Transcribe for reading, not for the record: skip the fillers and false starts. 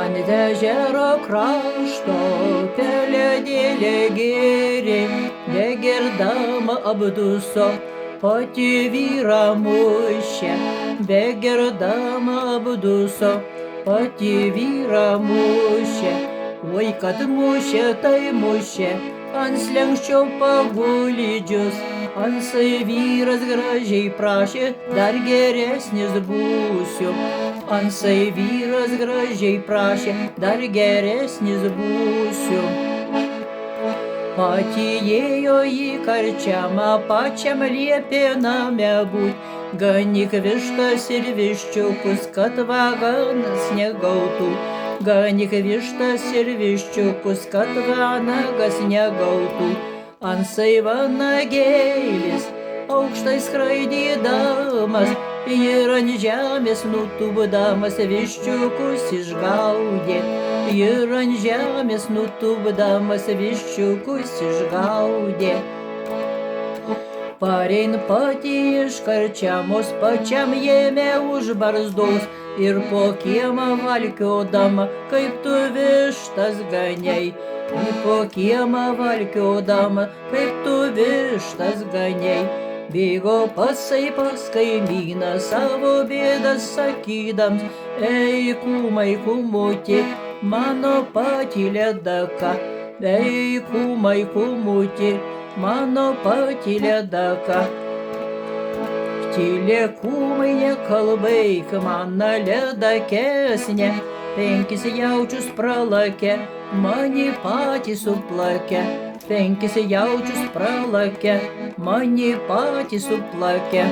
Ant ežero krašto pelėdėlė gėrė, begirdama apduso, pati vyrą mušė, begirdama apduso, pati vyrą mušė. Oi, kad mušė, tai mušė, ant slenksčio pagulidžius, ansai vyras gražiai prašė, dar geresnis būsiu. Ansai vyras gražiai prašė, dar geresnis būsiu. Pati ėjo į karčiamą, pačiam liepė name būt, ganyk vištas ir viščiukus, kad vaganas negautų. Ganyk vištas ir viščiukus, kad vanagas negautų. Ansai vanagėlis, aukštai skraidydamas, ir ant žemės nutūpdamas viščiukus išgaudė. Ir ant žemės nutūpdamas viščiukus išgaudė. Parein pati iš karčiamos, pačiam jėmė už barzdos, ir po kiemą valkiodama, kaip tu vištas ganiai. Ir po kiemą valkiodama, kaip tu vištas ganiai. Bėgo pasai pas kaimyną, savo bėdas sakydams, ei kūmai kūmutė, mano pati ledaka. Ei kūmai kūmutė, mano pati ledaka. Tylė kūmai nekalbaik, mana ledakesnė, 5 jaučius pralakė, mani patį suplakė. 5 jaučius pralakė, mani patį suplakė.